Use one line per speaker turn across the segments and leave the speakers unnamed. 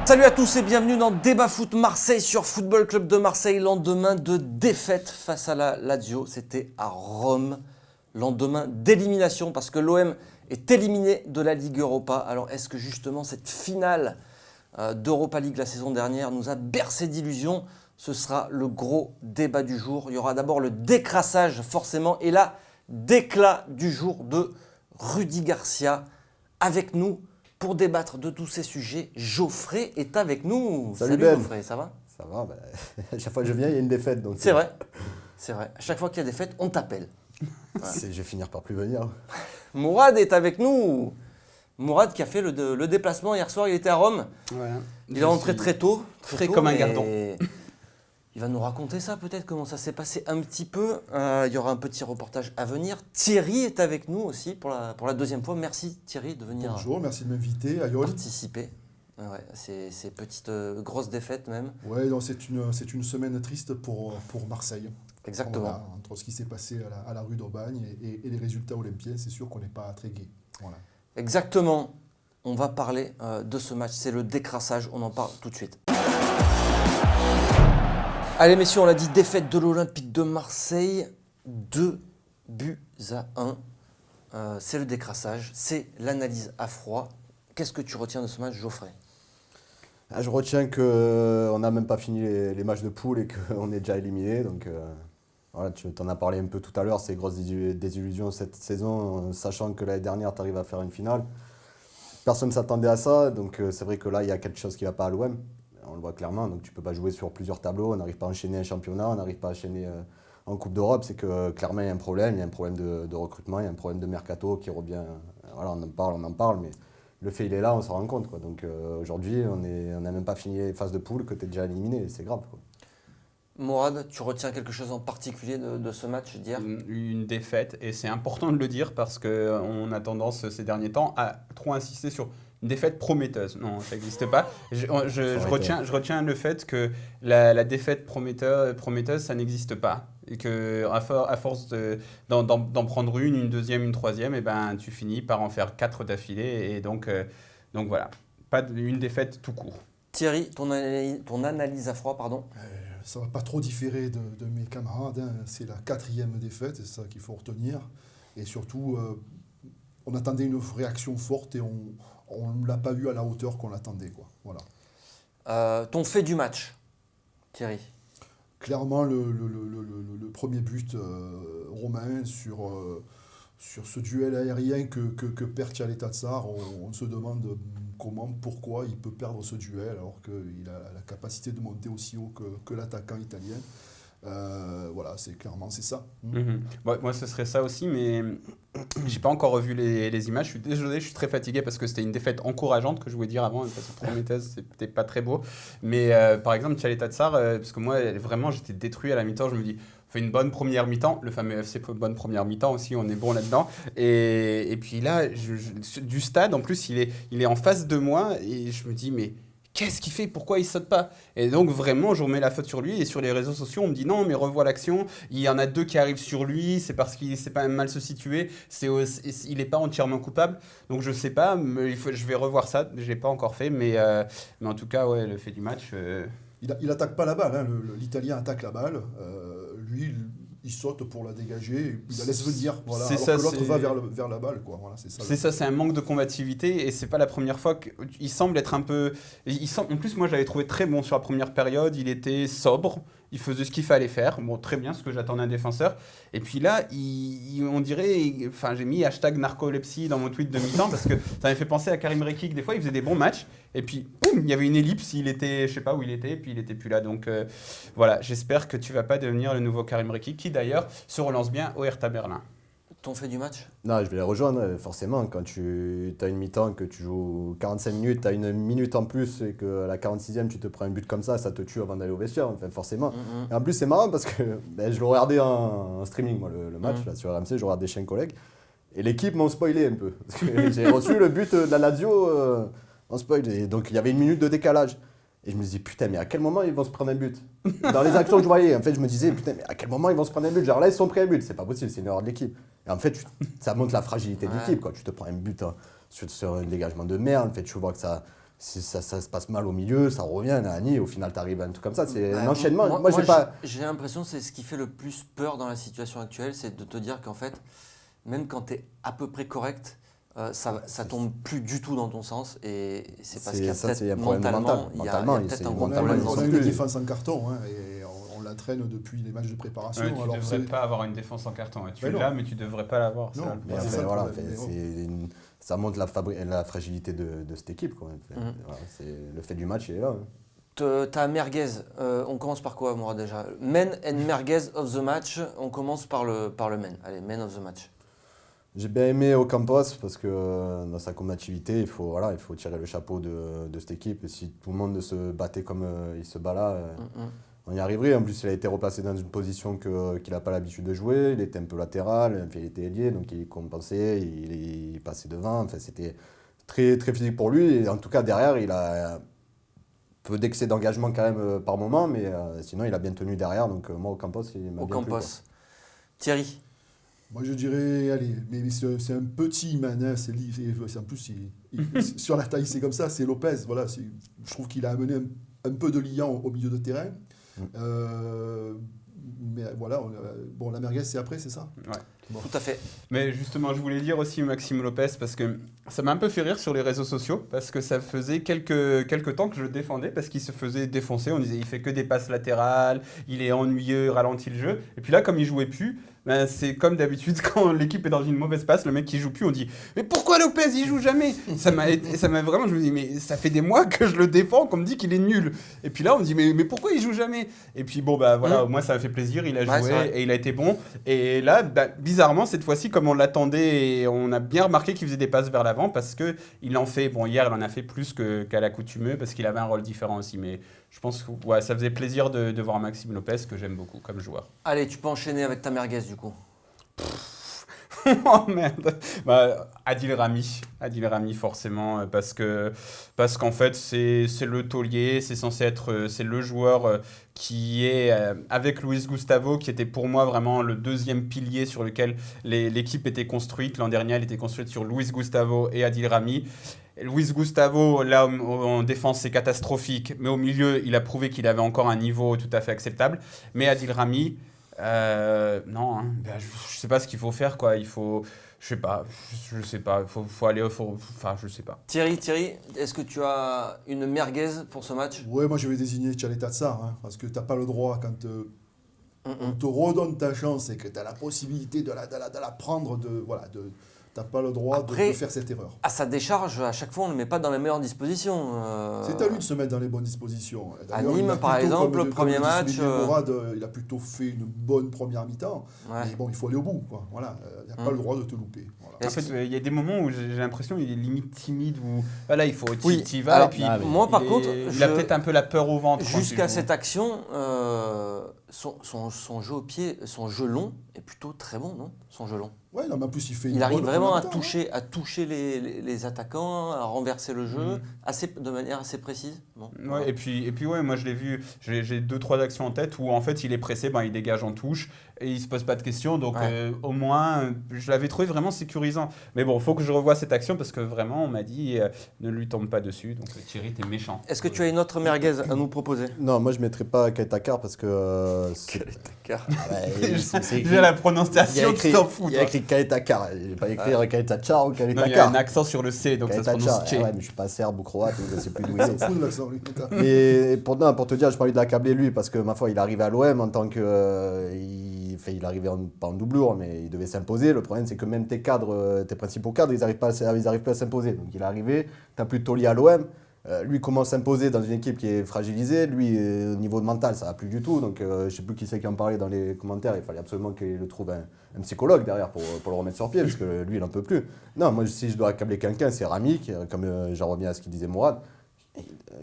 Salut à tous et bienvenue dans Débat Foot Marseille sur Football Club de Marseille. Lendemain de défaite face à la Lazio, c'était à Rome. Lendemain d'élimination parce que l'OM est éliminé de la Ligue Europa. Alors est-ce que justement cette finale d'Europa League la saison dernière nous a bercé d'illusions? Ce sera le gros débat du jour. Il y aura d'abord le décrassage forcément et la d'éclat du jour de Rudy Garcia avec nous. Pour débattre de tous ces sujets, Geoffrey est avec nous.
Salut Ben.
Geoffrey, ça va?
Ça va, bah, à chaque fois que je viens, il y a une défaite. Donc
c'est vrai. À chaque fois qu'il y a des fêtes, on t'appelle.
Voilà. Je vais finir par plus venir.
Mourad est avec nous. Mourad qui a fait le déplacement hier soir, il était à Rome.
Voilà.
Il est rentré très tôt.
Frais comme un gardon.
Il va nous raconter ça peut-être, comment ça s'est passé un petit peu. Il y aura un petit reportage à venir. Thierry est avec nous aussi pour la deuxième fois. Merci Thierry de venir.
Bonjour, merci de m'inviter. Ayol.
Participer. Ouais, ces petites grosses défaites même.
Ouais, c'est une semaine triste pour Marseille.
Exactement.
Voilà, entre ce qui s'est passé à la rue d'Aubagne et les résultats olympiens, c'est sûr qu'on n'est pas très gai. Voilà.
Exactement. On va parler de ce match. C'est le décrassage. On en parle tout de suite. Allez messieurs, on l'a dit, défaite de l'Olympique de Marseille, 2-1. C'est le décrassage, c'est l'analyse à froid. Qu'est-ce que tu retiens de ce match, Geoffrey?
Je retiens qu'on n'a même pas fini les matchs de poule et qu'on est déjà éliminé. Donc, voilà, tu t'en as parlé un peu tout à l'heure, ces grosses désillusions cette saison, sachant que l'année dernière, tu arrives à faire une finale. Personne ne s'attendait à ça, donc c'est vrai que là, il y a quelque chose qui ne va pas à l'OM. On le voit clairement, donc tu ne peux pas jouer sur plusieurs tableaux, on n'arrive pas à enchaîner un championnat, on n'arrive pas à enchaîner en Coupe d'Europe. C'est que clairement il y a un problème de recrutement, il y a un problème de mercato qui revient. Voilà, on en parle, mais le fait il est là, on s'en rend compte, quoi. Donc aujourd'hui, on n'a même pas fini les phases de poule que tu es déjà éliminé, c'est grave, quoi.
Mourad, tu retiens quelque chose en particulier de ce match d'hier?
Une défaite, et c'est important de le dire parce qu'on a tendance ces derniers temps à trop insister sur une défaite prometteuse. Non, ça n'existe pas. Je retiens le fait que la défaite prometteuse, ça n'existe pas. Et qu'à force d'en prendre une deuxième, une troisième, et ben, tu finis par en faire 4 d'affilée. Et donc voilà, pas une défaite tout court.
Thierry, ton analyse à froid, pardon.
Ça ne va pas trop différer de mes camarades. Hein. C'est la 4e défaite, c'est ça qu'il faut retenir. Et surtout, on attendait une réaction forte et on ne l'a pas eu à la hauteur qu'on l'attendait, quoi. Voilà.
Ton fait du match, Thierry?
Clairement, le premier but romain sur ce duel aérien que perd Tchaleta-Tsar, on se demande pourquoi il peut perdre ce duel alors qu'il a la capacité de monter aussi haut que l'attaquant italien. Voilà, c'est ça.
Mm-hmm. Bon, moi, ce serait ça aussi, mais j'ai pas encore revu les images. Je suis désolé, je suis très fatigué parce que c'était une défaite encourageante que je voulais dire avant, parce que prometteuse, c'était pas très beau. Mais par exemple, Tchaleta-Tsar, parce que moi, vraiment, j'étais détruit à la mi-temps. Je me dis, on fait une bonne première mi-temps, le fameux FC bonne première mi-temps aussi, on est bon là-dedans. Et puis là, du stade, en plus, il est en face de moi et je me dis, mais qu'est-ce qu'il fait? Pourquoi il saute pas? Et donc vraiment, je remets la faute sur lui. Et sur les réseaux sociaux, on me dit non, mais revois l'action. Il y en a 2 qui arrivent sur lui. C'est parce qu'il sait pas mal se situer. Il n'est pas entièrement coupable. Donc je sais pas. Mais je vais revoir ça. Je l'ai pas encore fait, mais en tout cas, ouais, le fait du match.
Il attaque pas la balle. Hein. L'Italien attaque la balle. Lui, il saute pour la dégager, il la laisse venir, voilà, alors que l'autre va vers la balle, quoi. Voilà,
c'est ça, c'est un manque de combativité et c'est pas la première fois qu'il semble être un peu... En plus, moi, je l'avais trouvé très bon sur la première période, il était sobre, il faisait ce qu'il fallait faire, bon, très bien, ce que j'attendais d'un défenseur. Et puis là, on dirait... Enfin, j'ai mis #narcolepsie dans mon tweet de mi-temps parce que ça m'avait fait penser à Karim Rekik, des fois, il faisait des bons matchs et puis, boum, il y avait une ellipse, il était... Je sais pas où il était, et puis il était plus là. Donc voilà, j'espère que tu vas pas devenir le nouveau Karim Rekik qui d'ailleurs se relance bien au Hertha Berlin.
Ton fait du match?
Non, je vais les rejoindre, forcément. Quand tu as une mi-temps, que tu joues 45 minutes, tu as une minute en plus et qu'à la 46e, tu te prends un but comme ça te tue avant d'aller au vestiaire, enfin, forcément.
Mm-hmm.
Et en plus, c'est marrant parce que je le regardais en streaming, moi, le match, là, sur RMC, je regardais chez un collègue. Et l'équipe m'ont spoilé un peu. Parce que j'ai reçu le but de la Lazio en spoil. Et donc, il y avait une minute de décalage. Et je me disais, putain, mais à quel moment ils vont se prendre un but? Dans les actions que je voyais, en fait, je me disais, putain, mais à quel moment ils vont se prendre un but? Genre là, ils se sont pris un but, c'est pas possible, c'est une erreur de l'équipe. Et en fait, ça montre la fragilité de l'équipe, quoi. Tu te prends un but sur un dégagement de merde, en fait, tu vois que ça se passe mal au milieu, ça revient, Nani, au final, tu arrives à un truc comme ça. C'est un
Bah,
enchaînement.
j'ai l'impression que c'est ce qui fait le plus peur dans la situation actuelle, c'est de te dire qu'en fait, même quand tu es à peu près correct, ça tombe plus du tout dans ton sens. Et c'est parce qu'il y a
c'est un
peut-être
problème
mentalement, il y a
mentalement,
peut-être
c'est
un gros
mentalement,
problème
ils
dans
sont
On a
le
une
plus-
défense en carton, hein, et on la traîne depuis les matchs de préparation.
Ouais, tu
alors
devrais pas avoir une défense en carton. Tu
Mais non.
l'as, mais tu devrais pas l'avoir. c'est
Non,
ça, le
Mais
problème.
c'est
après,
ça,
voilà,
mais bon.
ça montre la fragilité de cette équipe. Quoi. Voilà, le fait du match, il est là.
Ta merguez, on commence par quoi, moi déjà? Men and merguez of the match. On commence par le men. Allez, men of the match.
J'ai bien aimé Ocampos parce que dans sa combativité, il faut tirer le chapeau de cette équipe. Et si tout le monde se battait comme il se bat là, on y arriverait. En plus, il a été replacé dans une position qu'il n'a pas l'habitude de jouer. Il était un peu latéral, il était ailier, donc il compensait, il passait devant. Enfin, c'était très, très physique pour lui. Et en tout cas, derrière, il a un peu d'excès d'engagement quand même par moment, mais sinon, il a bien tenu derrière. Donc moi, Ocampos, il m'a bien plu, quoi.
Thierry.
Moi, je dirais, allez, mais c'est un petit manin, en plus, sur la taille, c'est comme ça, c'est Lopez. Voilà, je trouve qu'il a amené un peu de liant au milieu de terrain. Mais voilà, bon, la merguez, c'est après, c'est ça?
Ouais.
Bon.
Tout à fait.
Mais justement, je voulais dire aussi Maxime Lopez parce que ça m'a un peu fait rire sur les réseaux sociaux parce que ça faisait quelques temps que je le défendais parce qu'il se faisait défoncer. On disait il fait que des passes latérales, il est ennuyeux, ralentit le jeu. Et puis là, comme il jouait plus, ben, c'est comme d'habitude quand l'équipe est dans une mauvaise passe, le mec qui joue plus, on dit mais pourquoi Lopez il joue jamais? Ça m'a vraiment, je me dis mais ça fait des mois que je le défends, qu'on me dit qu'il est nul. Et puis là, on me dit mais pourquoi il joue jamais? Et puis bon bah voilà, moi ça m'a fait plaisir, il a joué et il a été bon. Et là, bah, bizarrement cette fois-ci, comme on l'attendait, et on a bien remarqué qu'il faisait des passes vers l'avant parce que il en fait. Bon hier, il en a fait plus qu'à l'accoutumée parce qu'il avait un rôle différent aussi, mais je pense que ouais, ça faisait plaisir de voir Maxime Lopez que j'aime beaucoup comme joueur.
Allez, tu peux enchaîner avec ta merguez du coup.
Oh merde. Bah, Adil Rami forcément parce qu'en fait c'est le taulier, c'est censé être c'est le joueur qui est avec Luis Gustavo qui était pour moi vraiment le deuxième pilier sur lequel l'équipe était construite. L'an dernier, elle était construite sur Luis Gustavo et Adil Rami. Luis Gustavo, là, en défense, c'est catastrophique. Mais au milieu, il a prouvé qu'il avait encore un niveau tout à fait acceptable. Mais Adil Rami, non, hein, ben, je sais pas ce qu'il faut faire, quoi. Il faut, je sais pas. Faut aller, enfin, je sais pas.
Thierry, est-ce que tu as une merguez pour ce match?
Ouais, moi je vais désigner Tchaleta Tsar, hein, parce que tu n'as pas le droit, quand on te redonne ta chance et que tu as la possibilité de la prendre, tu n'as pas le droit de faire cette erreur.
À sa décharge, à chaque fois, on ne le met pas dans les meilleures dispositions.
C'est à lui de se mettre dans les bonnes dispositions.
À Nîmes, par exemple, le premier match.
Morad, il a plutôt fait une bonne première mi-temps.
Ouais.
Mais bon, il faut aller au bout, quoi. Voilà, il n'a pas le droit de te louper. Voilà.
En fait, il y a des moments où j'ai l'impression qu'il est limite timide, où voilà, il faut
Oui,
t'y vas,
alors,
et puis
moi, par contre,
il a peut-être un peu la peur au ventre. quand
jusqu'à
il joue.
cette action, son jeu au pied, son jeu long est plutôt très bon, non? Son jeu long.
Ouais, non, mais en plus, il fait une
Il arrive
bonne
vraiment
première
à
mi-temps,
toucher les attaquants, à renverser le jeu de manière assez précise. Bon,
Ouais,
voilà.
et puis ouais, moi je l'ai vu, j'ai 2-3 actions en tête où en fait il est pressé, ben, il dégage en touche et il se pose pas de questions, donc
Ouais.
au moins je l'avais trouvé vraiment sécurisant. Mais bon, il faut que je revoie cette action parce que vraiment on m'a dit ne lui tombe pas dessus, donc Thierry t'es méchant.
Est-ce que tu as une autre merguez à nous proposer?
Non, moi je ne mettrais pas Kaitacar parce que.
Car-
J'ai la prononciation, tu t'en fous.
Il y a écrit Kaitacar. Je vais pas écrire Kaitachar ou
Non, il y a
Kaitacar.
un accent sur le C, donc ça se prononce Tché.
Ouais, mais je suis pas serbe ou croate, je sais plus d'où il
Il
est.
s'en fout de l'accent, lui.
Mais pour te dire, je parlais de l'accabler lui parce que ma foi, il arrivait à l'OM en tant que. Il arrivait pas en doublure, mais il devait s'imposer. Le problème, c'est que même tes principaux cadres, ils n'arrivent pas à s'imposer. Donc il est arrivé, tu as plus Taulier à l'OM. Lui commence à s'imposer dans une équipe qui est fragilisée. Lui, au niveau de mental, ça va plus du tout. Donc je sais plus qui c'est qui en parlait dans les commentaires. Il fallait absolument qu'il le trouve un psychologue derrière pour le remettre sur pied parce que lui, il n'en peut plus. Non, moi, si je dois accabler quelqu'un, c'est Rami, comme j'en reviens à ce qu'il disait Mourad,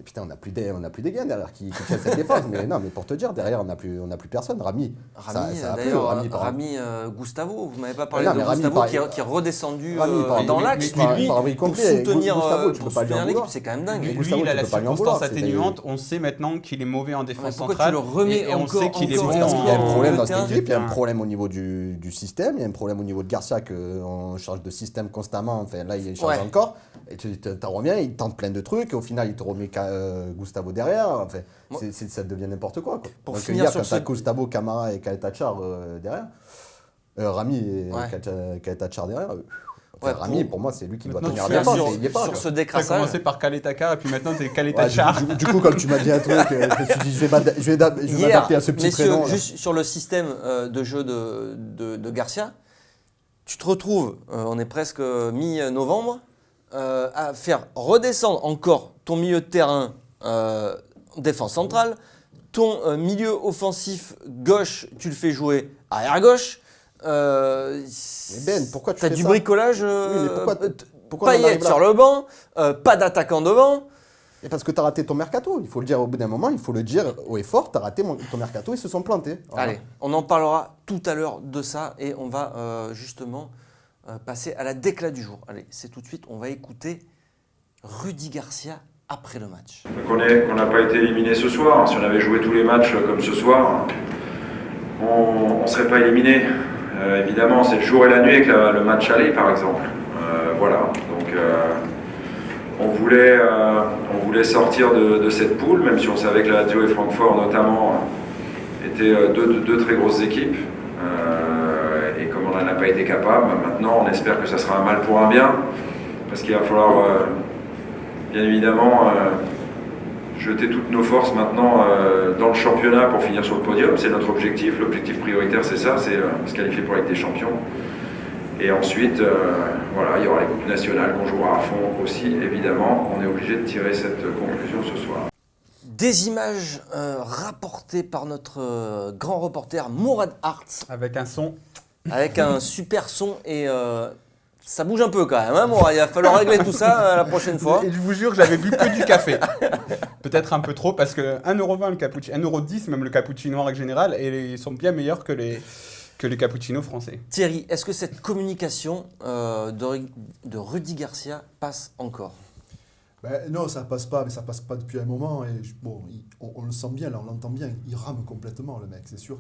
Putain, on n'a plus des gains derrière qui tiennent cette défense. Mais non, mais pour te dire, derrière, on n'a plus personne. Rami, ça a plu,
d'ailleurs,
Rami, par
Rami
Gustavo,
vous m'avez pas parlé
non,
de
mais Rami,
Gustavo
par-
qui est redescendu
Rami, par-
dans
mais-
l'axe,
mais-
lui,
par- y
pour
compris,
soutenir,
Gustavo, tu
pour
peux pas lui en
soutenir l'équipe,
vouloir.
c'est quand même dingue.
Lui,
Gustavo,
il a
tu
la
peux pas lui en
circonstance
vouloir, c'est
atténuante. On sait maintenant qu'il est mauvais en défense
pourquoi
centrale.
tu le remets
et on
encore
sait qu'il est
encore
bon
Parce qu'il y a un
en-
problème dans
le
cette
terrain.
équipe, il y a un problème au niveau du système, il y a un problème au niveau de Garcia, qu'on change de système constamment. Enfin, là, il change
Ouais.
encore. Et tu t'en reviens, il tente plein de trucs, et au final, il te remet Gustavo derrière. Enfin,
Moi-
ça devient n'importe quoi.
Pour
Donc,
finir
hier,
sur
quand t'as
ce-
Gustavo, Camara et Kaetachar derrière, Rami et
Ouais.
Kaetachar derrière.
Ouais,
Rami, pour moi, c'est lui qui doit
Maintenant,
tenir
tu
la
fais
défense.
sur,
Il y est pas.
sur
quoi.
ce
Tu as
décrassage.
commencé par Kaletaka et puis maintenant c'est
Ouais,
Kaletachar.
du coup, comme tu m'as dit un truc, je me suis dit, je vais m'adapter à ce petit
messieurs,
prénom. là.
juste sur le système de jeu de Garcia, tu te retrouves, on est presque mi-novembre, à faire redescendre encore ton milieu de terrain défense centrale, ton milieu offensif gauche, tu le fais jouer arrière gauche.
Mais Ben, pourquoi tu
T'as
fais
du
ça
bricolage,
Oui, mais pourquoi on en
Payet
arrive là
sur le banc, pas d'attaquant devant.
Et parce que tu as raté ton mercato, il faut le dire au bout d'un moment, il faut le dire haut et fort, tu as raté ton mercato, ils se sont plantés. Voilà.
Allez, on en parlera tout à l'heure de ça et on va justement passer à la déclat du jour. Allez, c'est tout de suite, on va écouter Rudy Garcia après le match.
Qu'on n'a pas été éliminé ce soir. Si on avait joué tous les matchs comme ce soir, on ne serait pas éliminé. Évidemment, c'est le jour et la nuit avec le match aller, par exemple. Voilà. Donc, on voulait sortir de cette poule, même si on savait que la Lazio et Francfort, notamment, étaient deux très grosses équipes. Et comme on n'en a pas été capable, maintenant, on espère que ça sera un mal pour un bien, parce qu'il va falloir, bien évidemment, jeter toutes nos forces maintenant dans le championnat pour finir sur le podium. C'est notre objectif. L'objectif prioritaire, c'est ça, c'est se qualifier pour la Ligue des Champions. Et ensuite, voilà, il y aura les coupes nationales qu'on jouera à fond aussi, évidemment. On est obligé de tirer cette conclusion ce soir.
Des images rapportées par notre grand reporter Mourad Hart,
Avec un son.
avec un super son et ça bouge un peu quand même, hein, Mourad. Il va falloir régler tout ça la prochaine fois.
Et je vous jure, j'avais bu que du café. Peut-être un peu trop parce que 1,20€ le cappuccino, 1,10€ même le cappuccino en règle générale, et ils sont bien meilleurs que les cappuccinos français.
Thierry, est-ce que cette communication de Rudy Garcia passe encore?
Non, ça passe pas, mais ça passe pas depuis un moment. Et bon, on le sent bien, là, on l'entend bien. Il rame complètement, le mec. C'est sûr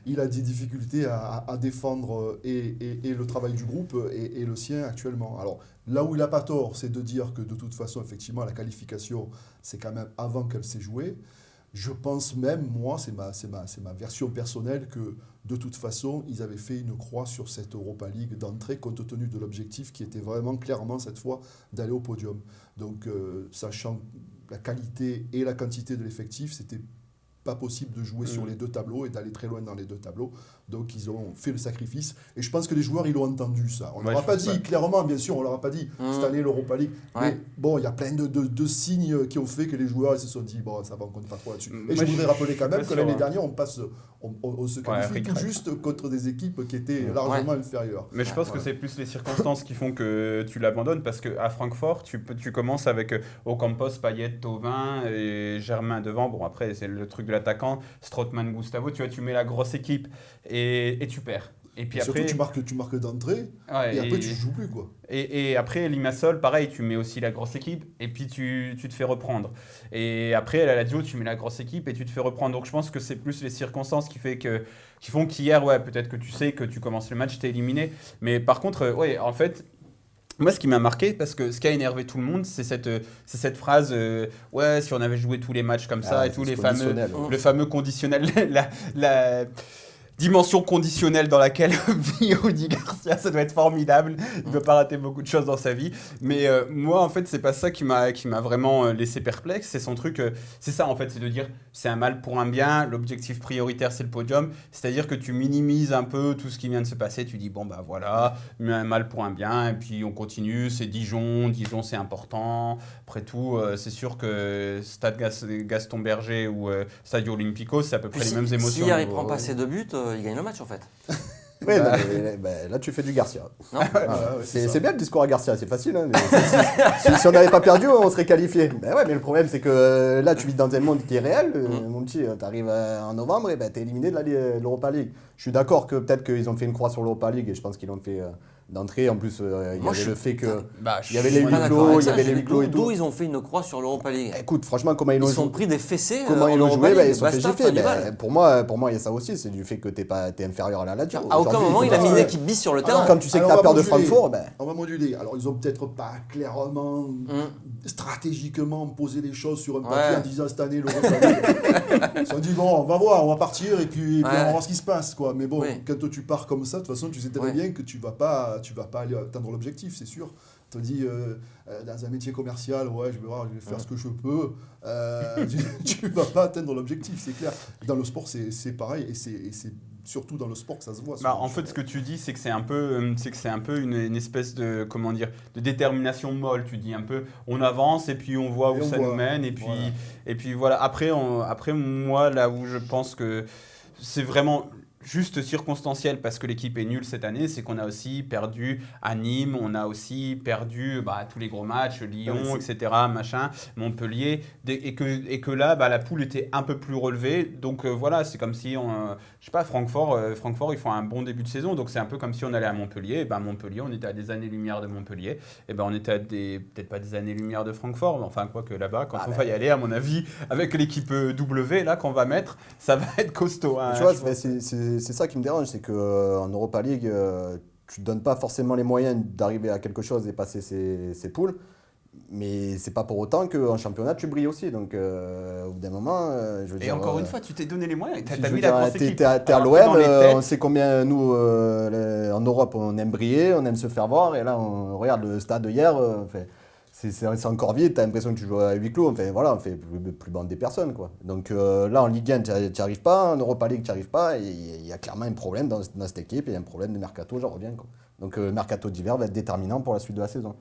qu'il a des difficultés à défendre et le travail du groupe et le sien actuellement. Alors, là où il n'a pas tort, c'est de dire que de toute façon, effectivement, la qualification, c'est quand même avant qu'elle s'est jouée. Je pense même, moi, c'est ma version personnelle, que de toute façon, ils avaient fait une croix sur cette Europa League d'entrée, compte tenu de l'objectif qui était vraiment clairement cette fois d'aller au podium. Donc, sachant la qualité et la quantité de l'effectif, c'était pas possible de jouer sur les deux tableaux et d'aller très loin dans les deux tableaux. Donc, ils ont fait le sacrifice. Et je pense que les joueurs, ils l'ont entendu, ça. On ne leur a pas dit, clairement, bien sûr, on ne leur a pas dit, cette année, l'Europa League.
Ouais.
Mais bon, il y a plein de signes qui ont fait que les joueurs ils se sont dit, bon, ça va, on compte pas trop là-dessus. Et
Moi,
je voudrais rappeler quand même
pas
que
sûr,
l'année
hein.
dernière, on se qualifie tout
ric-rac.
juste contre des équipes qui étaient largement inférieures.
Mais je pense que c'est plus les circonstances qui font que tu l'abandonnes parce qu'à Francfort, tu commences avec Ocampos, Payet, Thauvin et Germain devant. Bon, après, c'est le truc de l'attaquant, Strootman, Gustavo. Tu vois, tu mets la grosse équipe et tu perds. Et puis
Et surtout,
après,
tu marques d'entrée
ouais,
et après, tu ne joues plus, quoi.
Et après, Limassol, pareil, tu mets aussi la grosse équipe et puis tu te fais reprendre. Et après, à la Lazio, tu mets la grosse équipe et tu te fais reprendre. Donc je pense que c'est plus les circonstances qui font qu'hier, ouais, peut-être que tu sais que tu commences le match, t'es éliminé. Mais par contre, ouais, en fait, moi, ce qui m'a marqué, parce que ce qui a énervé tout le monde, c'est cette phrase ouais, si on avait joué tous les matchs comme ça et tous les le fameux conditionnel, la dimension conditionnelle dans laquelle vit Rudy Garcia, ça doit être formidable. Il ne doit pas rater beaucoup de choses dans sa vie. Mais moi, en fait, c'est pas ça qui m'a vraiment laissé perplexe. C'est son truc, c'est ça en fait, c'est de dire c'est un mal pour un bien. L'objectif prioritaire, c'est le podium. C'est-à-dire que tu minimises un peu tout ce qui vient de se passer. Tu dis bon bah voilà, un mal pour un bien. Et puis on continue. C'est Dijon, c'est important. Après tout, c'est sûr que Stade Gaston Berger ou Stadio Olimpico, c'est à peu près les mêmes émotions.
Si hier il prend pas ses 2 buts, il gagne le match en fait.
Oui, là tu fais du Garcia.
Non
C'est bien le discours à Garcia, c'est facile. Hein, si on n'avait pas perdu, on serait qualifié. Mais le problème, c'est que là, tu vis dans un monde qui est réel. Mon petit, tu arrives en novembre et tu es éliminé de l'Europa League. Je suis d'accord que peut-être qu'ils ont fait une croix sur l'Europa League et je pense qu'ils l'ont fait d'entrée. En plus, il y avait le fait que il y avait les huis clos, et tout.
D'où ils ont fait une croix sur l'Europa League.
Écoute, franchement, comment ils
Ils sont pris des fessées.
Comment ils l'ont joué, ils se sont fait
Basta,
gifler. Pour moi, il y a ça aussi, c'est du fait que t'es inférieur à la Lazio.
À aucun moment, il a mis une équipe bis sur le terrain.
Quand tu sais que t'as peur de Francfort,
on va moduler. Alors, ils ont peut-être pas clairement, stratégiquement posé les choses sur un papier en disant cette année l'Europa League. Ils se sont dit, bon, on va voir, on va partir et puis on va voir ce qui se passe, quoi. Mais bon, quand toi, tu pars comme ça, de toute façon, tu sais très bien que tu vas pas aller atteindre l'objectif, c'est sûr. Tu te dis, dans un métier commercial, je vais faire ce que je peux. Tu vas pas atteindre l'objectif, c'est clair. Dans le sport, c'est pareil, et c'est surtout dans le sport que ça se voit.
En fait, ce que tu dis, c'est que c'est un peu une espèce de, comment dire, de détermination molle. Tu dis un peu, on avance et puis on voit où ça nous mène. Et puis voilà. Après, moi, là où je pense que c'est vraiment juste circonstanciel parce que l'équipe est nulle cette année, c'est qu'on a aussi perdu à Nîmes, on a aussi perdu tous les gros matchs, Lyon, etc., Montpellier, et que là, la poule était un peu plus relevée. Donc voilà, c'est comme si, je sais pas, Francfort, ils font un bon début de saison, donc c'est un peu comme si on allait à Montpellier. Et Montpellier, on était à des années-lumière de Montpellier, et on était à peut-être pas des années-lumière de Francfort, mais enfin, quoi que là-bas, quand on va y aller, à mon avis, avec l'équipe W, là, qu'on va mettre, ça va être costaud. Hein,
tu vois, c'est ça qui me dérange, c'est qu'en Europa League, tu ne te donnes pas forcément les moyens d'arriver à quelque chose et passer ces poules, mais c'est pas pour autant qu'en championnat, tu brilles aussi. Donc, au bout d'un moment, je veux dire...
Et encore une fois, tu t'es donné les moyens, tu as mis
la
grosse équipe.
T'es à l'OM, on sait combien, nous, en Europe, on aime briller, on aime se faire voir, et là, on regarde le stade de hier, c'est encore vide, tu as l'impression que tu joues à huis clos, on fait plus bande des personnes, quoi. Donc là, en Ligue 1, tu n'y arrives pas, en Europa League, tu n'y arrives pas, et il y a clairement un problème dans cette équipe, et il y a un problème de mercato, j'en reviens, quoi. Donc le mercato d'hiver va être déterminant pour la suite de la saison,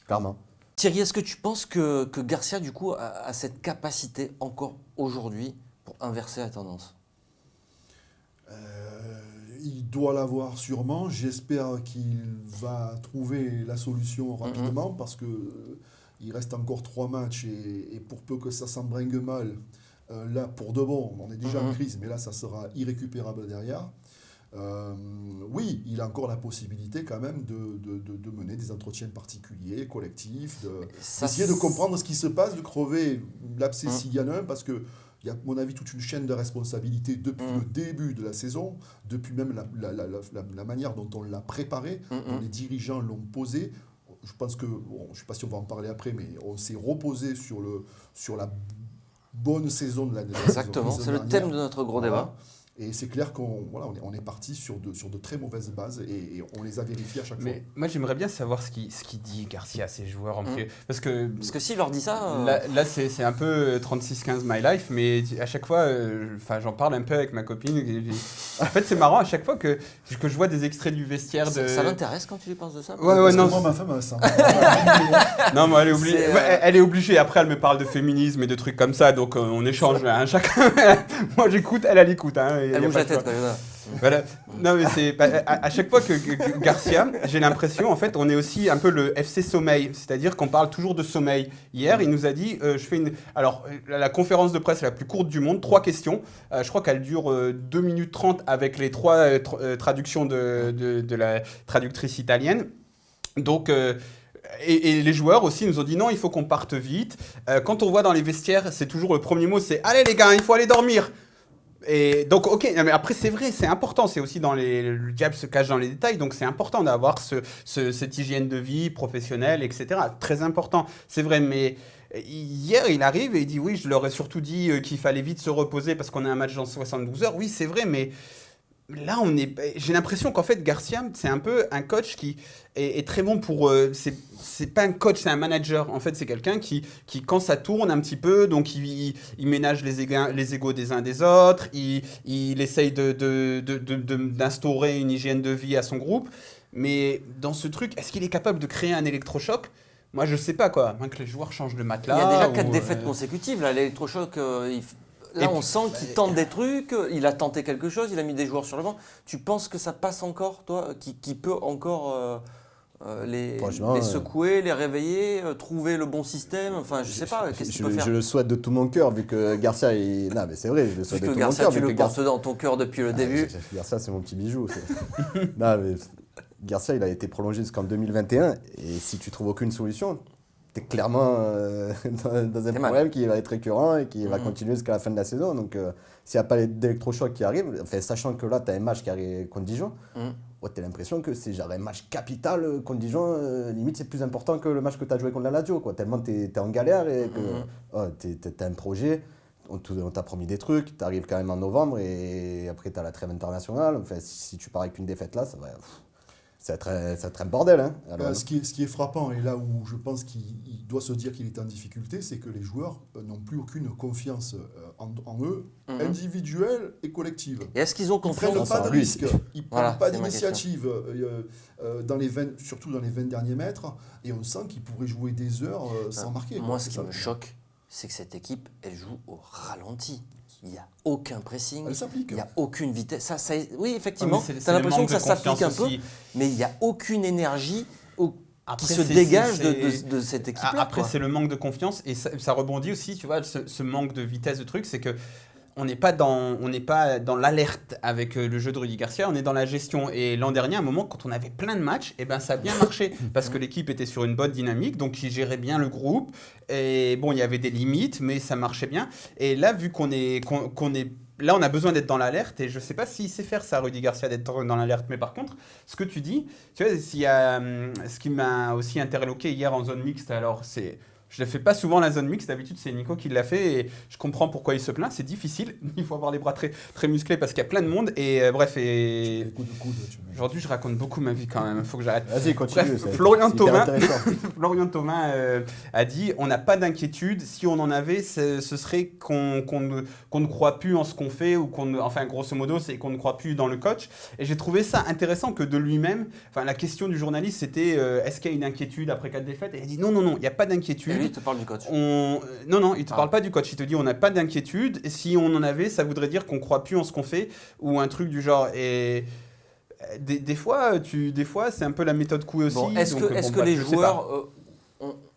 clairement.
Thierry, est-ce que tu penses que Garcia, du coup, a cette capacité encore aujourd'hui pour inverser la tendance ?
Il doit l'avoir sûrement. J'espère qu'il va trouver la solution rapidement parce qu'il reste encore 3 matchs et pour peu que ça s'embringue mal, là, pour de bon, on est déjà en crise, mais là, ça sera irrécupérable derrière. Oui, il a encore la possibilité quand même de mener des entretiens particuliers, collectifs, d'essayer de comprendre ce qui se passe, de crever l'abcès s'il y en a un, parce que il y a, à mon avis, toute une chaîne de responsabilités depuis le début de la saison, depuis même la manière dont on l'a préparé, dont les dirigeants l'ont posé. Je pense que, je ne sais pas si on va en parler après, mais on s'est reposé sur la bonne saison de l'année.
Exactement, c'est le thème de notre gros débat.
Et c'est clair qu'on est parti sur de très mauvaises bases et on les a vérifiées à chaque fois.
Mais moi, j'aimerais bien savoir ce qu'il dit Garcia à ses joueurs en privé. Parce que
s'il leur dit ça...
Là c'est un peu 36-15 my life, mais à chaque fois, j'en parle un peu avec ma copine. En fait, c'est marrant, à chaque fois que je vois des extraits du vestiaire de...
Ça l'intéresse quand tu lui penses de ça?
Non.
Moi, ma femme, ça
non, moi, elle est obligée. Après, elle me parle de féminisme et de trucs comme ça, donc on échange. Hein, chacun... Moi, j'écoute, elle écoute. Hein.
Elle bouge la tête quand même.
Voilà. Non, mais c'est à chaque fois que Garcia, j'ai l'impression, en fait, on est aussi un peu le FC sommeil, c'est-à-dire qu'on parle toujours de sommeil. Hier, il nous a dit, alors la conférence de presse la plus courte du monde, 3 questions. Je crois qu'elle dure 2 minutes 30 avec les 3 traductions de la traductrice italienne. Donc et les joueurs aussi nous ont dit non, il faut qu'on parte vite. Quand on voit dans les vestiaires, c'est toujours le premier mot, c'est allez les gars, il faut aller dormir. Et donc, ok, mais après c'est vrai, c'est important, c'est aussi le diable se cache dans les détails, donc c'est important d'avoir cette hygiène de vie professionnelle, etc. Très important, c'est vrai, mais hier il arrive et il dit oui, je leur ai surtout dit qu'il fallait vite se reposer parce qu'on a un match dans 72 heures, oui c'est vrai, mais là j'ai l'impression qu'en fait Garcia, c'est un peu un coach qui est très bon pour... c'est pas un coach, c'est un manager. En fait, c'est quelqu'un qui quand ça tourne un petit peu, donc il ménage les égos des uns des autres, il essaye d'instaurer une hygiène de vie à son groupe. Mais dans ce truc, est-ce qu'il est capable de créer un électrochoc ? Moi, je sais pas, quoi. Moins que les joueurs changent de matelas.
Il y a déjà 4 défaites consécutives. Là, l'électrochoc, là,
Et
on
puis-
sent qu'il tente des trucs, il a tenté quelque chose, il a mis des joueurs sur le banc. Tu penses que ça passe encore, toi, qui peut encore
Franchement,
les secouer, les réveiller, trouver le bon système? Enfin, je sais pas, qu'est-ce qu'il peut
Je
faire?
le souhaite de tout mon cœur, vu que Garcia, non mais c'est vrai, je le souhaite
Vu
de
que
tout mon
Garcia,
cœur.
tu
vu
le
que
portes dans ton cœur depuis le début.
Garcia, c'est mon petit bijou. Non, mais Garcia, il a été prolongé jusqu'en 2021, et si tu trouves aucune solution, tu es clairement dans un
T'es
problème qui va être récurrent et qui va
Mhm.
continuer jusqu'à la fin de la saison. Donc, s'il n'y a pas d'électrochoc qui arrive, enfin, sachant que là, tu as un match qui arrive contre Dijon,
Mhm.
tu as l'impression que c'est genre un match capital contre Dijon, limite c'est plus important que le match que tu as joué contre la Lazio, quoi, tellement tu es en galère et que tu as un projet, on t'a promis des trucs, tu arrives quand même en novembre et après tu as la trêve internationale. Enfin, si tu pars avec une défaite là, ça va être un bordel. Hein. Alors,
Ce qui est frappant, et là où je pense qu'il doit se dire qu'il est en difficulté, c'est que les joueurs n'ont plus aucune confiance en eux, individuelle et collective.
Et est-ce qu'ils ont
Ils ne prennent
confiance
pas de
en lui.
risques, ils ne
Voilà,
prennent pas
c'est ma
d'initiative, surtout dans les 20 derniers mètres, et on sent qu'ils pourraient jouer des heures sans marquer.
Moi,
quoi.
ce
C'est
qui
ça.
me choque, c'est que cette équipe, elle joue au ralenti. Il n'y a aucun pressing,
Elle s'applique.
il n'y a aucune vitesse. Oui,
Ouais,
effectivement,
mais c'est
tu as
le
l'impression
manque
que ça
de
s'applique un
confiance
peu,
aussi.
mais il n'y a aucune énergie qui
Après,
se
c'est-
dégage
c'est-
de cette équipe-là.
Après,
quoi.
c'est le manque de confiance et ça rebondit aussi, tu vois, ce manque de vitesse de truc, c'est que on n'est pas dans l'alerte avec le jeu de Rudy Garcia, on est dans la gestion. Et l'an dernier, à un moment, quand on avait plein de matchs, eh ben, ça a bien marché parce que l'équipe était sur une bonne dynamique, donc il gérait bien le groupe. Et bon, il y avait des limites, mais ça marchait bien. Et là, vu qu'on est là, on a besoin d'être dans l'alerte et je sais pas s'il sait faire ça, Rudy Garcia, d'être dans l'alerte. Mais par contre, ce que tu dis, tu vois, ce qui m'a aussi interloqué hier en zone mixte, alors je ne fais pas souvent la zone mixte, d'habitude c'est Nico qui l'a fait et je comprends pourquoi il se plaint, c'est difficile, il faut avoir les bras très, très musclés parce qu'il y a plein de monde et bref,
Les coups de coude, tu mets.
aujourd'hui je raconte beaucoup ma vie quand même, il faut que j'arrête.
vas-y, continue.
Bref,
c'est
Florian
hyper
Thauvin.
intéressant.
Florian Thauvin a dit on n'a pas d'inquiétude, si on en avait, ce serait qu'on ne croit plus en ce qu'on fait, ou enfin grosso modo, c'est qu'on ne croit plus dans le coach. Et j'ai trouvé ça intéressant que de lui-même, enfin la question du journaliste c'était est-ce qu'il y a une inquiétude après 4 défaites? Et il a dit non, il n'y a pas
Et lui,
d'inquiétude.
il te parle du coach.
Non, il ne te parle pas du coach, il te dit on n'a pas d'inquiétude, et si on en avait, ça voudrait dire qu'on ne croit plus en ce qu'on fait, ou un truc du genre. Et des fois, c'est un peu la méthode Coué aussi.
Bon, est-ce
donc,
que,
bon,
est-ce que
bref,
les
je sais pas.
joueurs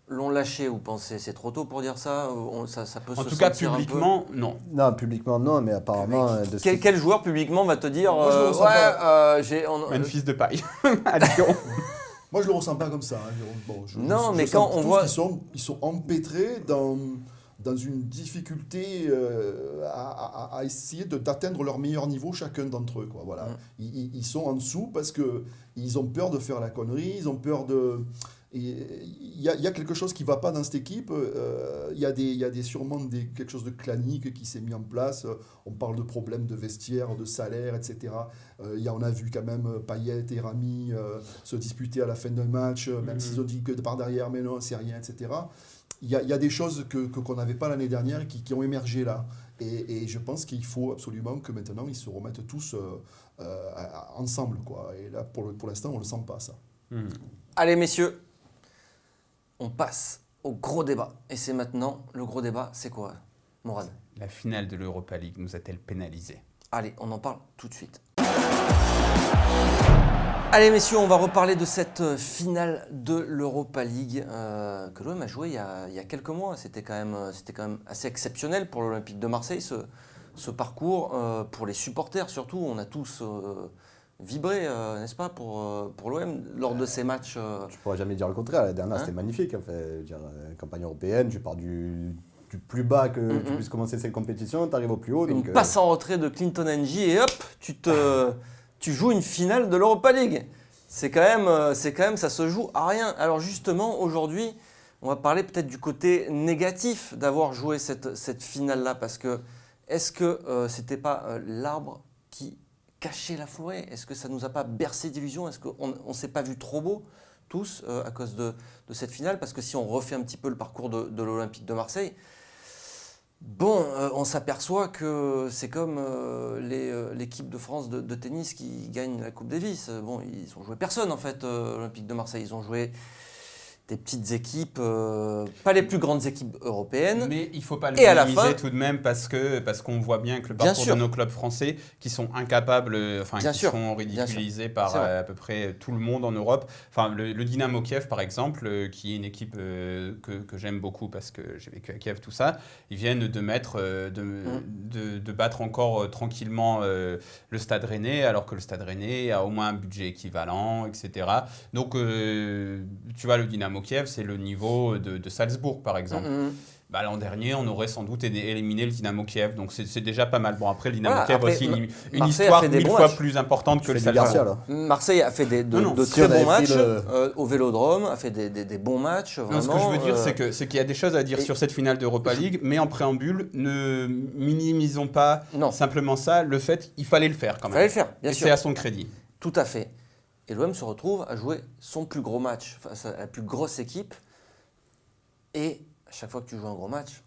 l'ont lâché, vous pensez? C'est trop tôt pour dire ça? Ça peut
En
se
tout cas,
sentir un peu.
publiquement, non.
Non, publiquement non, mais apparemment... de ce qui-
Quel joueur publiquement va te dire
Moi, je le ressens pas.
Memphis de paille à Lyon.
Moi, je le ressens pas comme ça. Hein. Bon,
Non, mais
sens
quand on
tous
voit-
qu'ils sont empêtrés dans une difficulté à essayer d'atteindre leur meilleur niveau, chacun d'entre eux. Quoi. Voilà. Ils sont en dessous parce qu'ils ont peur de faire la connerie, ils ont peur de... Il y a quelque chose qui ne va pas dans cette équipe. Il y a sûrement quelque chose de clanique qui s'est mis en place. On parle de problèmes de vestiaire, de salaire, etc. On a vu quand même Payet et Rami se disputer à la fin d'un match, même s'ils ont dit que par derrière, mais non, c'est rien, etc. Il y a des choses qu'on n'avait pas l'année dernière qui ont émergé là. Et je pense qu'il faut absolument que maintenant, ils se remettent tous ensemble. Quoi. Et là, pour l'instant, on ne le sent pas, ça.
Allez, messieurs, on passe au gros débat. Et c'est maintenant, le gros débat, c'est quoi, Morad?
La finale de l'Europa League nous a-t-elle pénalisés?
Allez, on en parle tout de suite. Allez, messieurs, on va reparler de cette finale de l'Europa League que l'OM a joué il y a quelques mois. C'était quand même assez exceptionnel pour l'Olympique de Marseille, ce parcours. Pour les supporters, surtout, on a tous vibré, n'est-ce pas, pour l'OM lors de ces matchs.
Tu pourras jamais dire le contraire. La dernière,
Hein
c'était magnifique. Enfin, je veux dire, campagne européenne, tu pars du plus bas que tu puisses commencer cette compétition, tu arrives au plus haut.
Une
Donc,
passe en retrait de Clinton NJ et hop, tu joues une finale de l'Europa League. C'est quand même, ça se joue à rien. Alors justement, aujourd'hui, on va parler peut-être du côté négatif d'avoir joué cette finale-là, parce que est-ce que c'était pas l'arbre qui cachait la forêt? Est-ce que ça nous a pas bercé d'illusions? Est-ce qu'on ne s'est pas vu trop beau tous à cause de cette finale? Parce que si on refait un petit peu le parcours de l'Olympique de Marseille, bon, on s'aperçoit que c'est comme l'équipe de France de tennis qui gagne la Coupe Davis. Bon, ils ont joué personne en fait, l'Olympique de Marseille. des petites équipes, pas les plus grandes équipes européennes.
Mais il ne faut pas le
Et à la
minimiser
fin-
tout de même parce qu'on voit bien que le
Bien
parcours
sûr.
de nos clubs français qui sont incapables,
Bien
qui
sûr.
sont
Bien
ridiculisés par
C'est vrai.
à peu près tout le monde en Europe. Enfin, le Dynamo Kiev, par exemple, qui est une équipe que j'aime beaucoup parce que j'ai vécu à Kiev, tout ça, ils viennent de mettre, de battre encore tranquillement le Stade Rennais, alors que le Stade Rennais a au moins un budget équivalent, etc. Donc, tu vois, le Dynamo Kiev, c'est le niveau de Salzbourg, par exemple. Bah, l'an dernier, on aurait sans doute éliminé le Dynamo Kiev, donc c'est déjà pas mal. Bon, après, le Dynamo
Voilà,
Kiev
après,
aussi, une
Marseille a
histoire
fait des
1000
bons
fois
matchs.
plus importante que le
fais du Garcia,
Salzbourg.
là.
Marseille a fait
Non,
de
si
très
on avait
bons matchs
pris
au Vélodrome, a fait des bons matchs.
Non,
Vraiment,
ce que je veux dire, c'est qu'il y a des choses à dire
et-
sur cette finale d'Europa League, mais en préambule, ne minimisons pas
Non.
simplement ça, le fait qu'il fallait le faire quand
il
même.
fallait le faire, bien
Et
sûr.
c'est à son crédit.
Tout à fait. Et l'OM se retrouve à jouer son plus gros match face à la plus grosse équipe. Et à chaque fois que tu joues un gros match,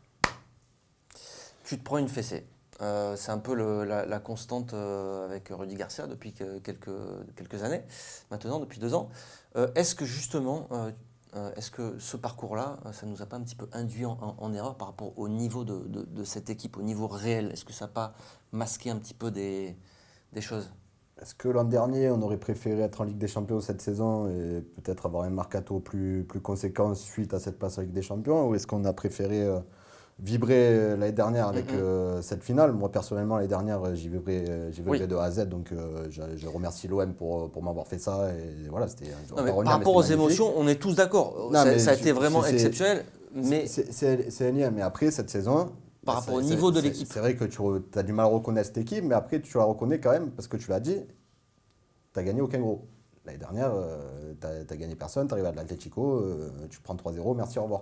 tu te prends une fessée. C'est un peu la constante avec Rudy Garcia depuis quelques années, maintenant depuis 2 ans. Est-ce que justement, est-ce que ce parcours-là, ça ne nous a pas un petit peu induit en erreur par rapport au niveau de cette équipe, au niveau réel? Est-ce que ça n'a pas masqué un petit peu des choses?
Est-ce que l'an dernier, on aurait préféré être en Ligue des Champions cette saison et peut-être avoir un mercato plus conséquent suite à cette place en Ligue des Champions? Ou est-ce qu'on a préféré vibrer l'année dernière avec cette finale? Moi, personnellement, l'année dernière, j'ai vibré
Oui.
de A à Z. Donc, je remercie l'OM pour m'avoir fait ça. Et voilà, c'était
Non, mais par rapport aux émotions, on est tous d'accord.
Non, mais
Ça a été vraiment
c'est-
exceptionnel. Mais
c'est un lien. Mais après, cette saison,
Par rapport au niveau de l'équipe.
C'est vrai que tu as du mal à reconnaître cette équipe, mais après, tu la reconnais quand même parce que tu l'as dit, tu n'as gagné aucun gros. L'année dernière, tu n'as gagné personne, tu arrives à l'Atlético, tu prends 3-0, merci, au revoir.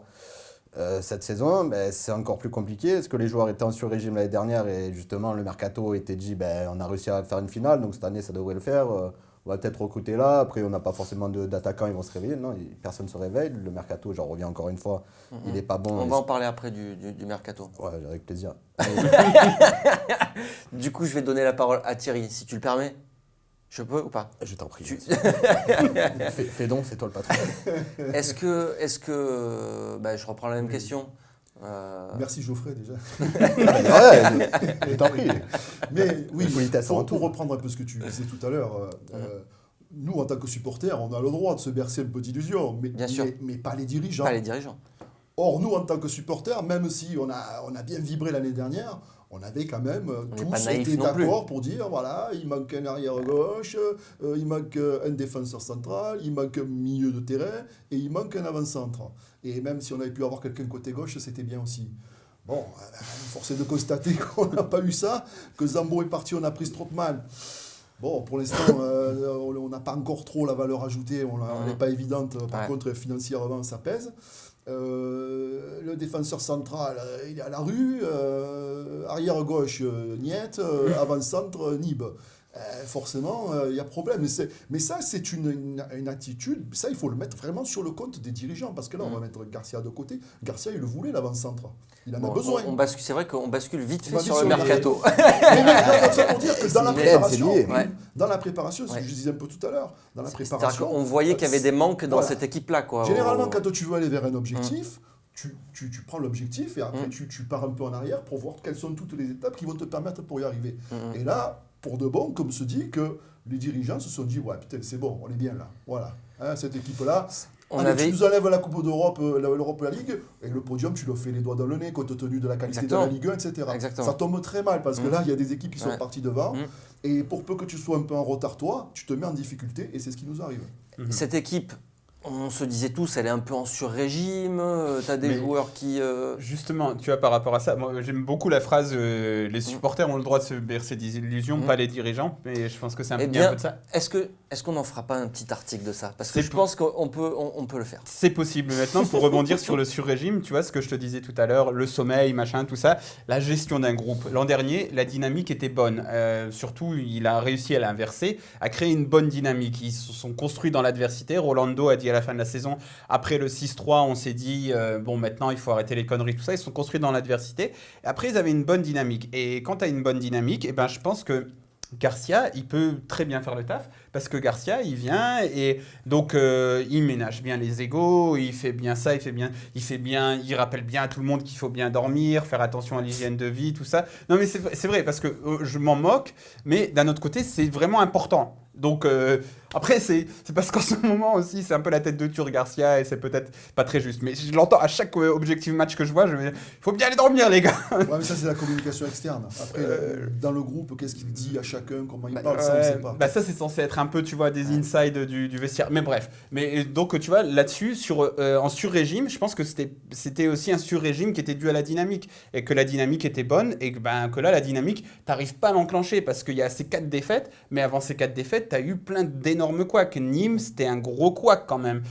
Cette saison, ben, c'est encore plus compliqué. Est-ce que les joueurs étaient en sur-régime l'année dernière et justement le mercato était dit, ben, on a réussi à faire une finale, donc cette année ça devrait le faire. On va peut-être recruter là. Après, on n'a pas forcément d'attaquants, ils vont se réveiller. Non, personne ne se réveille. Le mercato, j'en reviens encore une fois, il n'est pas bon.
on va en parler après du mercato.
Ouais, avec plaisir.
Du coup, je vais donner la parole à Thierry, si tu le permets. Je peux ou pas?
Je t'en prie.
Tu-
Fais donc, c'est toi le patron.
Est-ce que bah, je reprends la même question.
Merci Geoffrey déjà.
Ouais, je t'en prie.
Mais oui,
Politesse avant
pour
tout.
reprendre un peu ce que tu disais tout à l'heure, nous en tant que supporters, on a le droit de se bercer un peu d'illusions,
Bien sûr.
mais pas les dirigeants.
Pas les dirigeants.
Or, nous en tant que supporters, même si on a bien vibré l'année dernière, on avait quand même
n'est pas
tous
naïfs
été
non plus.
d'accord pour dire, voilà, il manque un arrière gauche, il manque un défenseur central, il manque un milieu de terrain et il manque un avant-centre. Et même si on avait pu avoir quelqu'un côté gauche, c'était bien aussi. Bon, force est de constater qu'on n'a pas eu ça, que Zambo est parti, on a pris Strootman. Bon, pour l'instant, on n'a pas encore trop la valeur ajoutée, elle n'est pas évidente. Par
Ouais.
contre, financièrement, ça pèse. Le défenseur central, il est à la rue. Arrière gauche, Niet. Avant-centre, Nib. Forcément, il y a problème. Mais ça, c'est une attitude. Ça, il faut le mettre vraiment sur le compte des dirigeants. Parce que là, on va mettre Garcia de côté. Garcia, il le voulait, l'avant-centre. Il en a
Bon,
besoin.
c'est vrai qu'on bascule vite
On
fait
va
sur
vite
le
sur le
mercato.
Mais ça pour dire que dans la
C'est
préparation,
lié.
Ouais.
dans la préparation, ce
Ouais.
que je disais un peu tout à l'heure, dans la
C'est-à-dire
préparation,
qu'on voyait qu'il y avait des manques dans
voilà.
cette équipe-là. Quoi.
Généralement, quand tu veux aller vers un objectif, tu prends l'objectif et après tu pars un peu en arrière pour voir quelles sont toutes les étapes qui vont te permettre pour y arriver. Et là, pour de bon, comme se dit que les dirigeants se sont dit, ouais, putain, c'est bon, on est bien là. Voilà. Hein, cette équipe-là, tu nous enlèves la Coupe d'Europe, l'Europe la Ligue, et le podium, tu le fais les doigts dans le nez, compte tenu de la qualité
Exactement.
de la Ligue 1, etc.
Exactement.
Ça tombe très mal, parce que là, il y a des équipes qui sont
Ouais.
parties devant, et pour peu que tu sois un peu en retard, toi, tu te mets en difficulté, et c'est ce qui nous arrive.
Cette équipe, on se disait tous, elle est un peu en sur-régime. Tu as des
Mais-
joueurs qui.
Justement, tu vois, par rapport à ça, moi j'aime beaucoup la phrase les supporters ont le droit de se bercer des illusions, pas les dirigeants. Mais je pense que c'est un,
Eh
il y a un
bien,
peu de ça.
est-ce qu'on n'en fera pas un petit article de ça? Parce que
C'est
je
po-
pense qu'on peut le faire.
C'est possible. Maintenant, pour rebondir sur le sur-régime, tu vois ce que je te disais tout à l'heure, le sommeil, machin, tout ça, la gestion d'un groupe. L'an dernier, la dynamique était bonne. Surtout, il a réussi à l'inverser, à créer une bonne dynamique. Ils se sont construits dans l'adversité. Rolando a dit à la fin de la saison, après le 6-3, on s'est dit, bon, maintenant, il faut arrêter les conneries, tout ça. Ils se sont construits dans l'adversité. Et après, ils avaient une bonne dynamique. Et quand tu as une bonne dynamique, eh ben, je pense que Garcia, il peut très bien faire le taf parce que Garcia, il vient et donc il ménage bien les égos, il fait bien ça, il rappelle bien à tout le monde qu'il faut bien dormir, faire attention à l'hygiène de vie, tout ça. Non mais c'est vrai parce que je m'en moque, mais d'un autre côté, c'est vraiment important. Donc après, c'est parce qu'en ce moment aussi, c'est un peu la tête de Turc Garcia et c'est peut-être pas très juste. Mais je l'entends à chaque objectif match que je vois, il faut bien aller dormir les gars.
Ouais, mais ça c'est la communication externe. Après, dans le groupe, qu'est-ce qu'il dit à chacun, comment il parle, ça on sait pas.
Ça c'est censé être un peu, tu vois, des insides du vestiaire. Mais bref. Mais donc tu vois, là-dessus, en sur-régime, je pense que c'était aussi un sur-régime qui était dû à la dynamique. Et que la dynamique était bonne et que là, la dynamique, t'arrives pas à l'enclencher parce qu'il y a ces 4 défaites. Mais avant ces 4 défaites, tu as eu plein d'énormes couacs. Nîmes, c'était un gros couac quand même.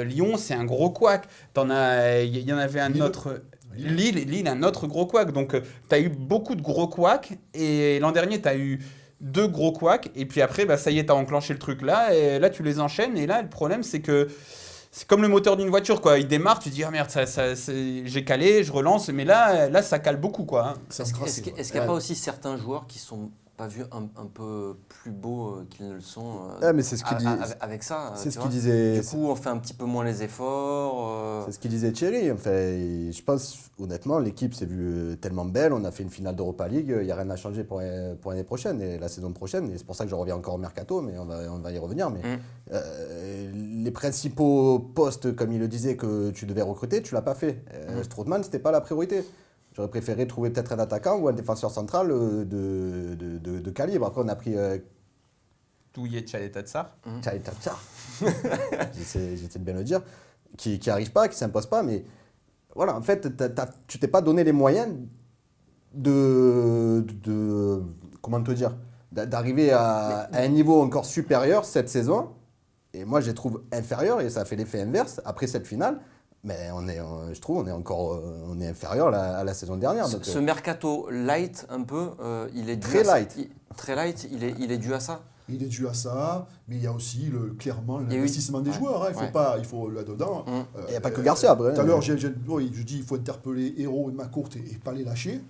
Lyon, c'est un gros couac. Il y en avait un autre. Lille, un autre gros couac. Donc, tu as eu beaucoup de gros couacs. Et l'an dernier, tu as eu 2 gros couacs. Et puis après, ça y est, tu as enclenché le truc là. Et là, tu les enchaînes. Et là, le problème, c'est que c'est comme le moteur d'une voiture, quoi. Il démarre, tu dis, ah merde, j'ai calé, je relance. Mais là ça cale beaucoup, quoi. Hein.
Est-ce qu'il n'y a pas aussi certains joueurs qui sont pas vu un peu plus beaux qu'ils ne le sont
mais c'est ce qu'il dit,
avec ça.
C'est ce qu'il disait.
Du coup, on fait un petit peu moins les efforts.
C'est ce qu'il disait Thierry. Enfin, je pense, honnêtement, l'équipe s'est vue tellement belle. On a fait une finale d'Europa League. Il n'y a rien à changer pour l'année prochaine et la saison prochaine. Et c'est pour ça que je reviens encore au mercato, mais on va y revenir. Mais les principaux postes, comme il le disait, que tu devais recruter, tu ne l'as pas fait. Strootman, ce n'était pas la priorité. J'aurais préféré trouver peut-être un attaquant ou un défenseur central de calibre. Après, on a pris...
Douillet Tchaleta-Tsar.
Tchaleta-Tsar. J'essaie de bien le dire. Qui n'arrive pas, qui ne s'impose pas. Mais voilà, en fait, tu t'es pas donné les moyens de comment te dire, d'arriver à un niveau encore supérieur cette saison. Et moi, je les trouve inférieurs et ça a fait l'effet inverse après cette finale. Mais je trouve on est inférieur à la saison dernière. Donc,
ce mercato light un peu, il est dû
très light.
Très light, il est dû à ça.
Il est dû à ça, mais il y a aussi clairement l'investissement des joueurs. Hein. Il faut là-dedans.
Il n'y a pas que Garcia après.
Tout à l'heure, je dis il faut interpeller Hérault et Macourt et pas les lâcher,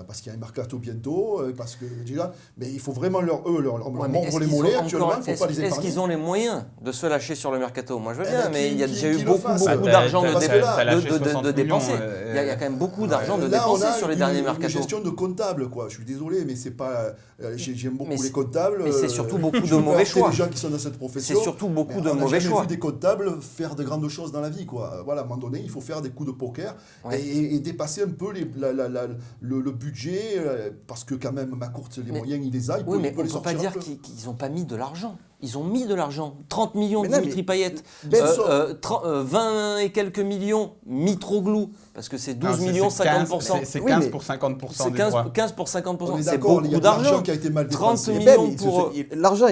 parce qu'il y a un mercato bientôt, parce que déjà, mais il faut vraiment leur mordre les mollets actuellement. Il ne faut pas les épargner.
Est-ce qu'ils ont les moyens de se lâcher sur le mercato? Moi, je veux bien, mais il y a déjà eu beaucoup d'argent de dépenser. Il y a quand même beaucoup d'argent de dépenser sur les derniers mercatos.
Une gestion de comptable, quoi. Je suis désolé, mais c'est pas. J'aime beaucoup les comptables.
Mais c'est surtout beaucoup de mauvais choix.
Les gens qui sont dans cette profession.
C'est surtout beaucoup de mauvais choix.
On a vu des comptables faire de grandes choses dans la vie, quoi. Voilà, à un moment donné, il faut faire des coups de poker et dépasser un peu le budget, parce que quand même, Macourt, les moyens, il les a.
Oui, mais on ne peut pas dire qu'ils n'ont pas mis de l'argent. Ils ont mis de l'argent. 30 millions Dimitri Payet, 20 et quelques millions Mitroglou, parce que c'est 12 millions, 50%.
C'est 15 pour 50% des droits.
15 pour 50%, c'est
beaucoup
beaucoup d'argent.
Qui a été mal
30
dépensé.
millions pour...
L'argent,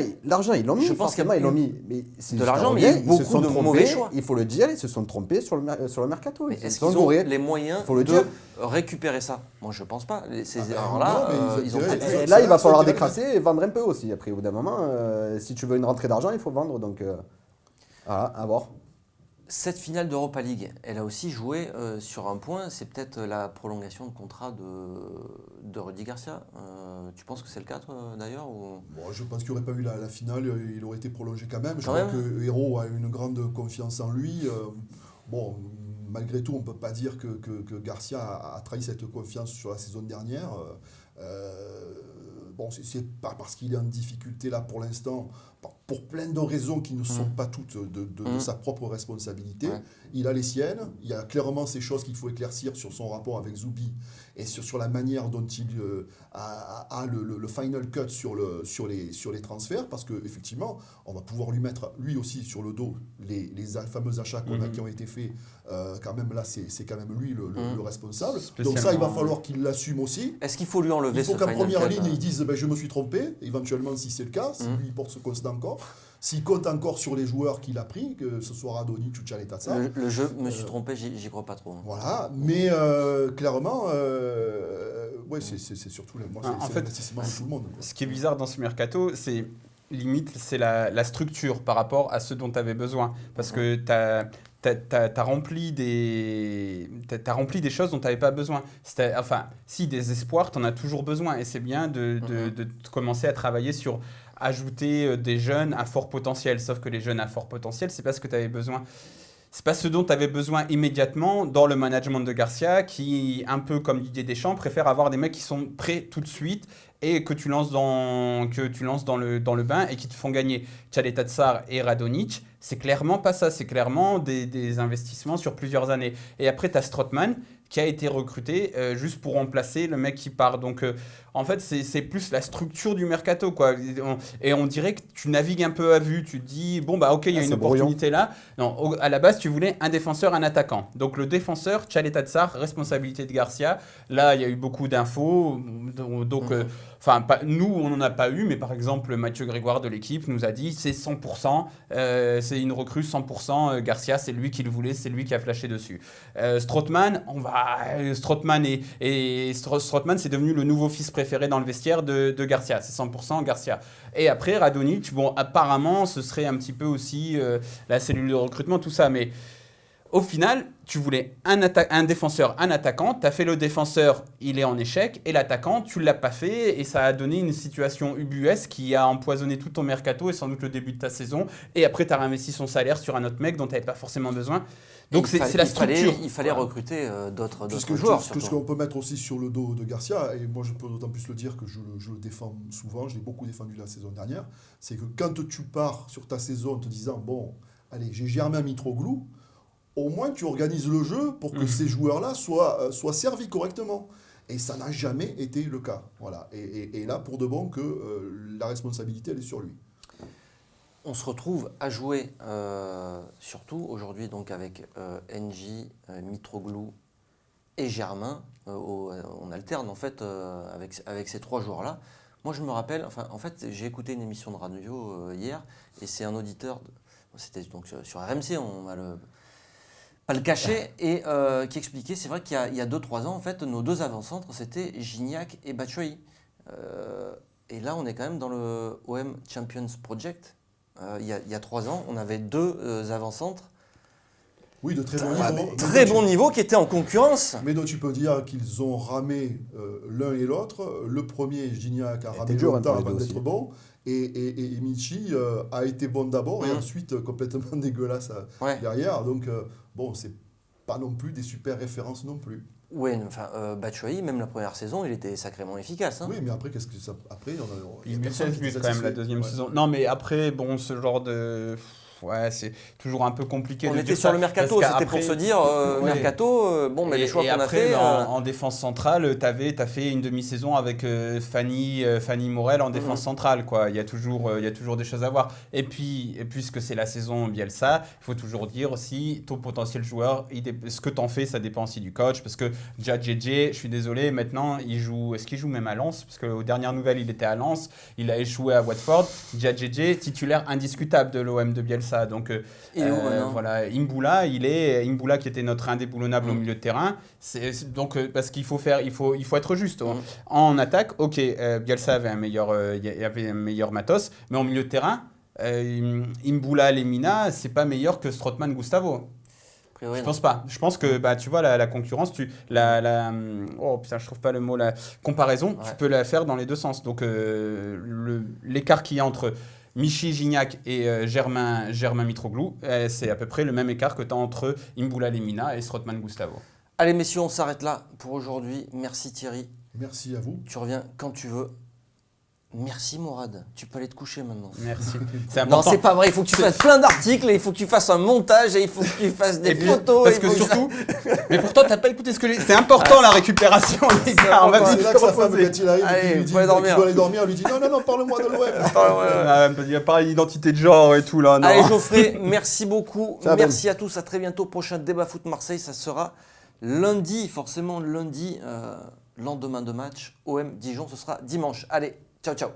ils l'ont mis,
je pense
forcément, ils l'ont mis. Mais
de l'argent, mais il y a eu beaucoup de mauvais choix.
Il faut le dire, ils se sont trompés sur le mercato.
Mais est-ce qu'ils ont les moyens de récupérer ça? Moi, je ne pense pas. Ces erreurs-là, ils ont peut-être...
Là, il va falloir décrasser et vendre un peu aussi. Après, au bout d'un moment, si tu veux une rentrée d'argent, il faut vendre. Donc, voilà, à voir.
Cette finale d'Europa League, elle a aussi joué sur un point, c'est peut-être la prolongation de contrat de Rudy Garcia. Tu penses que c'est le cas, toi, d'ailleurs ou...
Bon, je pense qu'il n'y aurait pas eu la finale, il aurait été prolongé quand même. Je crois que Hérault a une grande confiance en lui. Malgré tout, on ne peut pas dire que Garcia a trahi cette confiance sur la saison dernière. C'est pas parce qu'il est en difficulté là pour l'instant, pour plein de raisons qui ne sont pas toutes de sa propre responsabilité. Il a les siennes, il y a clairement ces choses qu'il faut éclaircir sur son rapport avec Zoubi et sur la manière dont il a le final cut sur les transferts, parce qu'effectivement, on va pouvoir lui mettre lui aussi sur le dos les fameux achats qui ont été faits. Quand même là, c'est quand même lui le responsable. Donc ça, il va falloir qu'il l'assume aussi.
Est-ce qu'il faut lui enlever ce final cut?
Il faut qu'en première ligne, ils disent je me suis trompé, éventuellement si c'est le cas, si lui porte ce constat encore. S'il compte encore sur les joueurs qu'il a pris, que ce soit Radonjic ou Tchaleta-Tsar.
Le jeu, me suis trompé, j'y crois pas trop.
Voilà, mais clairement, c'est surtout l'investissement de tout le monde.
Ce qui est bizarre dans ce mercato, c'est limite, c'est la structure par rapport à ce dont tu avais besoin. Parce que tu as t'as rempli des choses dont tu n'avais pas besoin. Enfin, si, des espoirs, tu en as toujours besoin. Et c'est bien de commencer à travailler sur ajouter des jeunes à fort potentiel. Sauf que les jeunes à fort potentiel, c'est pas ce que tu avais besoin. C'est pas ce dont tu avais besoin immédiatement dans le management de Garcia, qui, un peu comme Didier Deschamps, préfère avoir des mecs qui sont prêts tout de suite et que tu lances dans le bain et qui te font gagner. Caleta-Car et Radonjic, c'est clairement pas ça. C'est clairement des investissements sur plusieurs années. Et après, tu as Strootman qui a été recruté juste pour remplacer le mec qui part. Donc, en fait, c'est plus la structure du mercato, quoi. Et on dirait que tu navigues un peu à vue. Tu te dis, bon, bah, ok, il y a une opportunité là. Non, à la base, tu voulais un défenseur, un attaquant. Donc, le défenseur, Caleta-Car, responsabilité de Garcia. Là, il y a eu beaucoup d'infos. Donc, nous, on n'en a pas eu, mais par exemple, Mathieu Grégoire de l'équipe nous a dit, c'est 100%, c'est une recrue 100%. Garcia, c'est lui qui le voulait, c'est lui qui a flashé dessus. Strootman, Strootman c'est devenu le nouveau fils préféré dans le vestiaire de Garcia. C'est 100% Garcia. Et après, Radonjic, bon, apparemment, ce serait un petit peu aussi la cellule de recrutement, tout ça. Mais au final, tu voulais un défenseur, un attaquant. Tu as fait le défenseur, il est en échec. Et l'attaquant, tu ne l'as pas fait. Et ça a donné une situation ubuesque qui a empoisonné tout ton mercato et sans doute le début de ta saison. Et après, tu as réinvesti son salaire sur un autre mec dont tu n'avais pas forcément besoin. Donc c'est la structure.
Il fallait recruter d'autres
Puisque
joueurs.
Tout ce qu'on peut mettre aussi sur le dos de Garcia, et moi je peux d'autant plus le dire que je le défends souvent, je l'ai beaucoup défendu la saison dernière, c'est que quand tu pars sur ta saison en te disant, bon, allez, j'ai Germain Mitroglou, au moins tu organises le jeu pour que ces joueurs-là soient servis correctement. Et ça n'a jamais été le cas. Voilà. Et là, pour de bon, que la responsabilité, elle est sur lui.
On se retrouve à jouer, surtout aujourd'hui, donc avec NJ, Mitroglou et Germain. On alterne en fait avec ces trois joueurs-là. Moi, je me rappelle, en fait, j'ai écouté une émission de radio hier, et c'est un auditeur, c'était donc sur RMC, on va pas le cacher, et qui expliquait, c'est vrai qu'il y a 2-3 ans, en fait, nos deux avant-centres, c'était Gignac et Batshuayi. Et là, on est quand même dans le OM Champions Project. Il y a 3 ans, on avait 2 avant-centres.
Oui, de très bon niveau.
Très bon niveau qui étaient en concurrence.
Mais donc tu peux dire qu'ils ont ramé l'un et l'autre. Le premier, Gignac, a ramé longtemps avant d'être bon. Et Michi a été bon d'abord et ensuite complètement dégueulasse derrière. Donc, bon, c'est pas non plus des super références non plus.
Oui, enfin, Batshuayi, même la première saison, il était sacrément efficace. Hein.
Oui, mais après, qu'est-ce que ça. Après,
il met 16 buts quand même la deuxième saison. Non, mais après, bon, ce genre de. Ouais, c'est toujours un peu compliqué.
On était sur le mercato, c'était pour se dire, mercato, bon, mais les choix qu'on a fait.
En défense centrale, t'as fait une demi-saison avec Fanny Morel en défense centrale, quoi. Il y a toujours des choses à voir. Et puisque c'est la saison Bielsa, il faut toujours dire aussi, ton potentiel joueur, ce que t'en fais, ça dépend aussi du coach. Parce que déjà, JJ, je suis désolé, maintenant, est-ce qu'il joue même à Lens? Parce qu'aux dernières nouvelles, il était à Lens, il a échoué à Watford. JJ, titulaire indiscutable de l'OM de Bielsa. Donc voilà, Imbula qui était notre indéboulonnable au milieu de terrain. Donc parce qu'il faut être juste. En attaque, ok, Bielsa avait un meilleur matos, mais en milieu de terrain, Imbula, Lemina, c'est pas meilleur que Strootman, Gustavo. Je pense pas. Je pense que tu vois la concurrence, je trouve pas le mot, la comparaison, tu peux la faire dans les deux sens. Donc l'écart qu'il y a entre Michi Gignac et Germain Mitroglou, c'est à peu près le même écart que tu as entre Imbula Lemina et Strootman Gustavo.
Allez messieurs, on s'arrête là pour aujourd'hui. Merci Thierry.
Merci à vous.
Tu reviens quand tu veux. Merci Mourad, tu peux aller te coucher maintenant.
Merci.
Non, c'est pas vrai, il faut que tu fasses plein d'articles, et il faut que tu fasses un montage, et il faut que tu fasses des photos.
Parce que surtout, mais pourtant t'as pas écouté ce que c'est important la récupération, les gars. On va
c'est là que sa femme, quand il arrive,
il
doit aller dormir, lui dit non, parle-moi de l'OM.
Il n'y a pas d'identité de genre et tout là. Non.
Allez Geoffrey, merci beaucoup. Merci à tous, à très bientôt. Prochain débat foot Marseille, ça sera lundi, forcément lundi, lendemain de match. OM Dijon, ce sera dimanche. Allez, ciao.